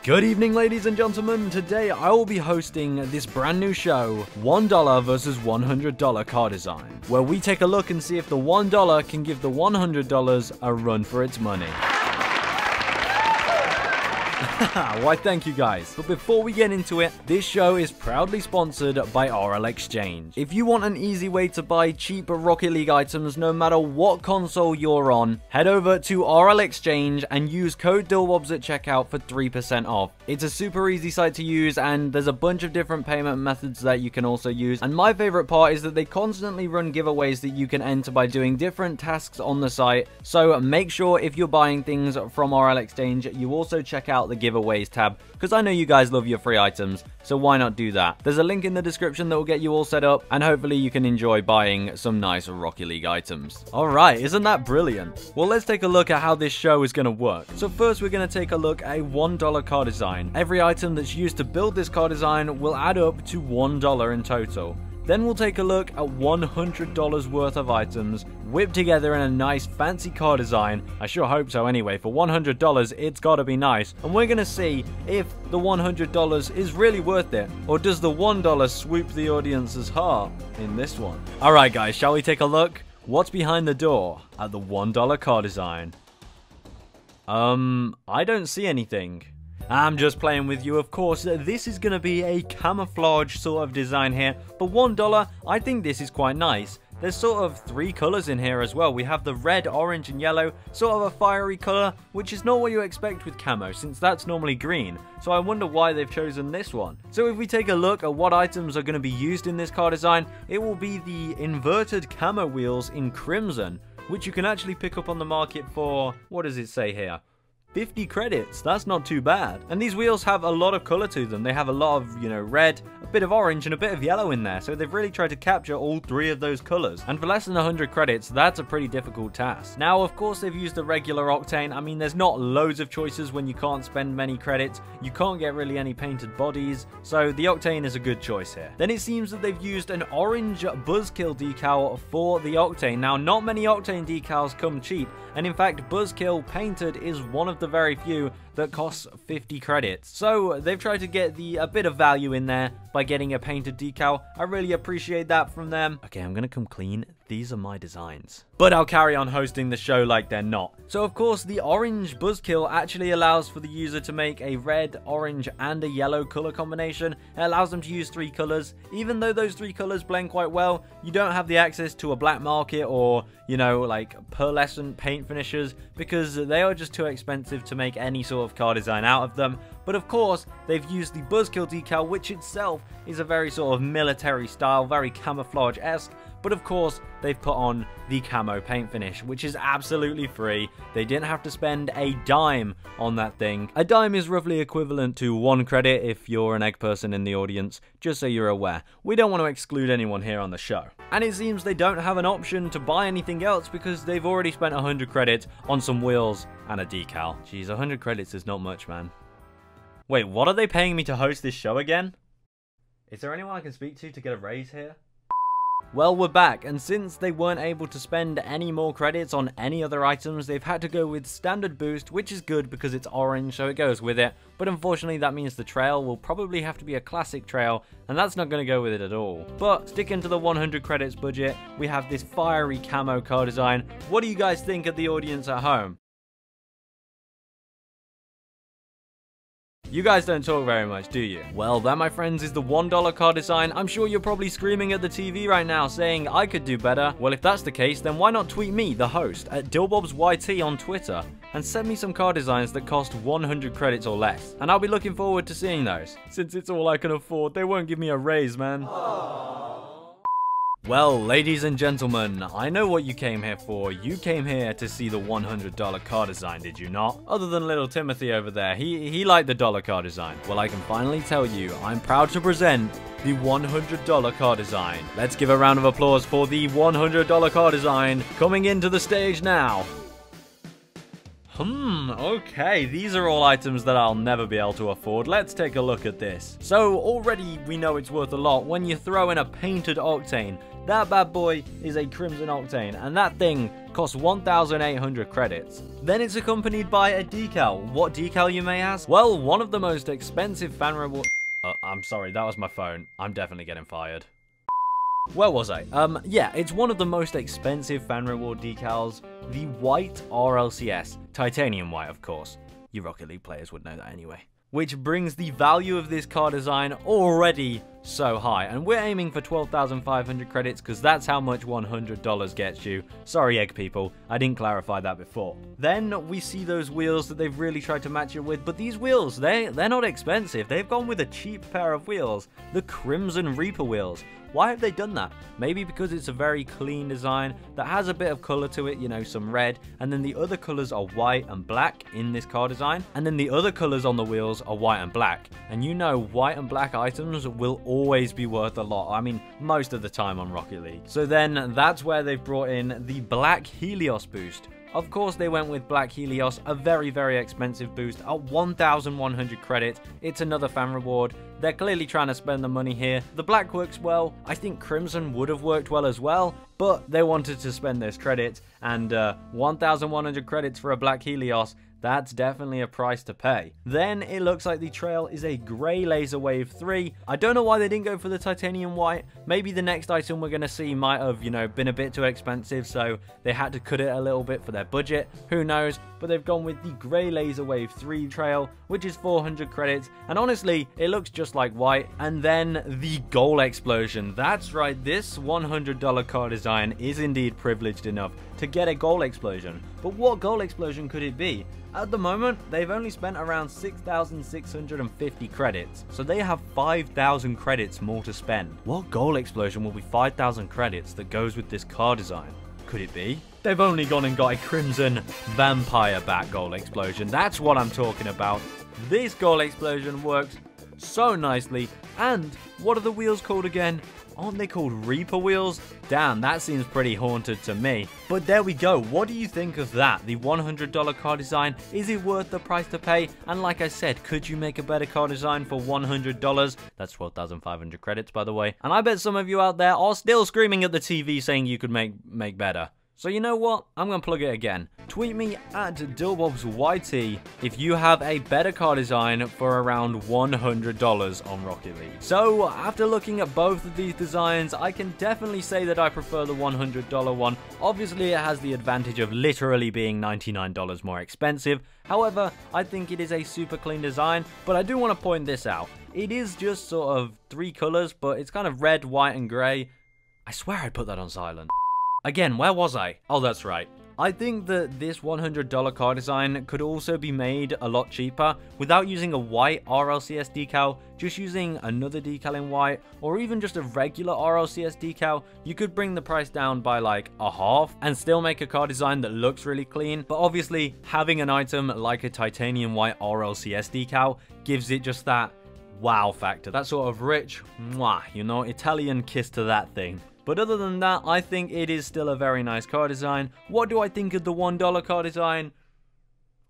Good evening, ladies and gentlemen. Today I will be hosting this brand new show, $1 versus $100 car design, where we take a look and see if the $1 can give the $100 a run for its money. Why, thank you guys. But before we get into it, this show is proudly sponsored by RL Exchange. If you want an easy way to buy cheap Rocket League items no matter what console you're on, head over to RL Exchange and use code DILWOBS at checkout for 3% off. It's a super easy site to use and there's a bunch of different payment methods that you can also use. And my favorite part is that they constantly run giveaways that you can enter by doing different tasks on the site. So make sure if you're buying things from RL Exchange, you also check out the giveaways tab, because I know you guys love your free items, so why not do that? There's a link in the description that will get you all set up, and hopefully you can enjoy buying some nice Rocket League items. Alright, isn't that brilliant? Well, let's take a look at how this show is going to work. So first we're going to take a look at a $1 car design. Every item that's used to build this car design will add up to $1 in total. Then we'll take a look at $100 worth of items, whipped together in a nice fancy car design. I sure hope so anyway. For $100, it's gotta be nice. And we're gonna see if the $100 is really worth it, or does the $1 swoop the audience's heart in this one? Alright guys, shall we take a look? What's behind the door at the $1 car design? I don't see anything. I'm just playing with you, of course. This is going to be a camouflage sort of design here. For $1, I think this is quite nice. There's sort of three colours in here as well. We have the red, orange and yellow, sort of a fiery colour, which is not what you expect with camo, since that's normally green. So I wonder why they've chosen this one. So if we take a look at what items are going to be used in this car design, it will be the inverted camo wheels in crimson, which you can actually pick up on the market for, what does it say here? 50 credits, that's not too bad. And these wheels have a lot of color to them. They have a lot of, red, a bit of orange, and a bit of yellow in there. So they've really tried to capture all three of those colors. And for less than 100 credits, that's a pretty difficult task. Now, of course, they've used a regular octane. I mean, there's not loads of choices when you can't spend many credits. You can't get really any painted bodies. So the octane is a good choice here. Then it seems that they've used an orange buzzkill decal for the octane. Now, not many octane decals come cheap. And in fact, buzzkill painted is one of the very few that costs 50 credits. So they've tried to get a bit of value in there by getting a painted decal. I really appreciate that from them. Okay, I'm gonna come clean. These are my designs. But I'll carry on hosting the show like they're not. So of course, the orange buzzkill actually allows for the user to make a red, orange, and a yellow color combination. It allows them to use three colors. Even though those three colors blend quite well, you don't have the access to a black market or, like pearlescent paint finishes, because they are just too expensive to make any sort of car design out of them. But of course, they've used the buzzkill decal, which itself is a very sort of military style, very camouflage-esque. But of course, they've put on the camo paint finish, which is absolutely free. They didn't have to spend a dime on that thing. A dime is roughly equivalent to 1 credit if you're an egg person in the audience, just so you're aware. We don't want to exclude anyone here on the show. And it seems they don't have an option to buy anything else because they've already spent 100 credits on some wheels and a decal. Jeez, 100 credits is not much, man. Wait, what are they paying me to host this show again? Is there anyone I can speak to get a raise here? Well, we're back, and since they weren't able to spend any more credits on any other items, they've had to go with standard boost, which is good because it's orange, so it goes with it. But unfortunately, that means the trail will probably have to be a classic trail, and that's not going to go with it at all. But sticking to the 100 credits budget, we have this fiery camo car design. What do you guys think of the audience at home? You guys don't talk very much, do you? Well, that, my friends, is the $1 car design. I'm sure you're probably screaming at the TV right now saying I could do better. Well, if that's the case, then why not tweet me, the host, at DILWOBSYT on Twitter, and send me some car designs that cost 100 credits or less. And I'll be looking forward to seeing those. Since it's all I can afford, they won't give me a raise, man. Aww. Well, ladies and gentlemen, I know what you came here for. You came here to see the $100 car design, did you not? Other than little Timothy over there, he liked the dollar car design. Well, I can finally tell you, I'm proud to present the $100 car design. Let's give a round of applause for the $100 car design coming into the stage now. Okay, these are all items that I'll never be able to afford. Let's take a look at this. So already we know it's worth a lot when you throw in a painted octane. That bad boy is a crimson octane, and that thing costs 1,800 credits. Then it's accompanied by a decal. What decal, you may ask? Well, one of the most expensive fan reward... I'm sorry, that was my phone. I'm definitely getting fired. Where was I? Yeah, it's one of the most expensive fan reward decals, the white RLCS, titanium white, of course. You Rocket League players would know that anyway. Which brings the value of this car design already so high, and we're aiming for 12,500 credits because that's how much $100 gets you. Sorry, egg people, I didn't clarify that before. Then we see those wheels that they've really tried to match it with, but these wheels, they're not expensive. They've gone with a cheap pair of wheels, the Crimson Reaper wheels. Why have they done that? Maybe because it's a very clean design that has a bit of color to it, you know, some red, and then the other colors are white and black in this car design, and then the other colors on the wheels are white and black. And you know, white and black items will always be worth a lot. I mean, most of the time on Rocket League. So then that's where they've brought in the Black Helios boost. Of course, they went with Black Helios, a very, very expensive boost at 1,100 credits. It's another fan reward. They're clearly trying to spend the money here. The black works well. I think Crimson would have worked well as well, but they wanted to spend those credits, and 1,100 credits for a Black Helios, that's definitely a price to pay. Then it looks like the trail is a grey Laser Wave 3. I don't know why they didn't go for the titanium white. Maybe the next item we're going to see might have, you know, been a bit too expensive, so they had to cut it a little bit for their budget. Who knows? But they've gone with the grey Laser Wave 3 trail, which is 400 credits. And honestly, it looks just like white. And then the goal explosion. That's right, this $100 car design is indeed privileged enough to get a goal explosion. But what goal explosion could it be? At the moment, they've only spent around 6,650 credits, so they have 5,000 credits more to spend. What goal explosion will be 5,000 credits that goes with this car design? Could it be? They've only gone and got a Crimson Vampire Bat goal explosion. That's what I'm talking about. This goal explosion works so nicely. And what are the wheels called again? Aren't they called Reaper wheels? Damn, that seems pretty haunted to me. But there we go. What do you think of that? The $100 car design, is it worth the price to pay? And like I said, could you make a better car design for $100? That's 12,500 credits, by the way. And I bet some of you out there are still screaming at the TV saying you could make better. So you know what? I'm going to plug it again. Tweet me at DillBobsYT if you have a better car design for around $100 on Rocket League. So after looking at both of these designs, I can definitely say that I prefer the $100 one. Obviously, it has the advantage of literally being $99 more expensive. However, I think it is a super clean design, but I do want to point this out. It is just sort of 3 colors, but it's kind of red, white, and gray. I swear I put that on silent. Again, where was I? Oh, that's right. I think that this $100 car design could also be made a lot cheaper without using a white RLCS decal, just using another decal in white, or even just a regular RLCS decal. You could bring the price down by like a half and still make a car design that looks really clean. But obviously, having an item like a titanium white RLCS decal gives it just that wow factor, that sort of rich, mwah, you know, Italian kiss to that thing. But other than that, I think it is still a very nice car design. What do I think of the $1 car design?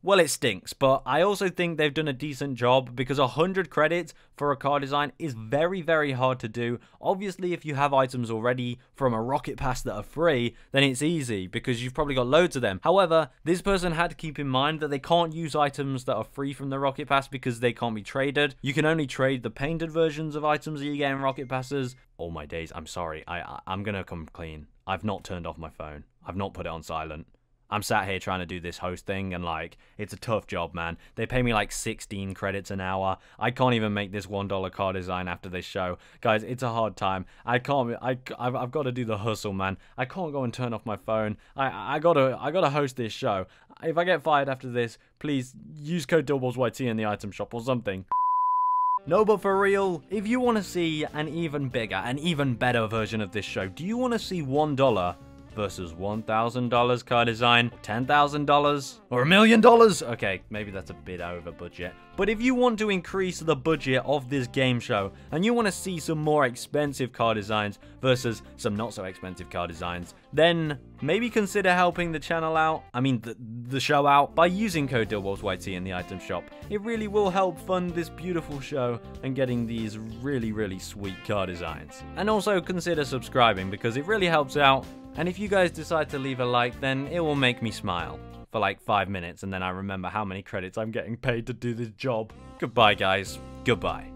Well, it stinks, but I also think they've done a decent job because 100 credits for a car design is very, very hard to do. Obviously, if you have items already from a Rocket Pass that are free, then it's easy because you've probably got loads of them. However, this person had to keep in mind that they can't use items that are free from the Rocket Pass because they can't be traded. You can only trade the painted versions of items that you get in Rocket Passes. Oh my days, I'm sorry. I'm gonna come clean. I've not turned off my phone. I've not put it on silent. I'm sat here trying to do this host thing, and like, it's a tough job, man. They pay me like 16 credits an hour. I can't even make this $1 car design after this show. Guys, it's a hard time. I've got to do the hustle, man. I can't go and turn off my phone. I gotta host this show. If I get fired after this, please use code DillBobsYT in the item shop or something. No, but for real, if you want to see an even bigger, an even better version of this show, do you want to see $1 versus $1,000 car design, $10,000, or $1 million? Okay, maybe that's a bit over budget. But if you want to increase the budget of this game show, and you want to see some more expensive car designs versus some not so expensive car designs, then maybe consider helping the channel out, I mean the show out, by using code DillBobsYT in the item shop. It really will help fund this beautiful show and getting these really, really sweet car designs. And also consider subscribing because it really helps out. And if you guys decide to leave a like, then it will make me smile for like 5 minutes, and then I remember how many credits I'm getting paid to do this job. Goodbye, guys. Goodbye.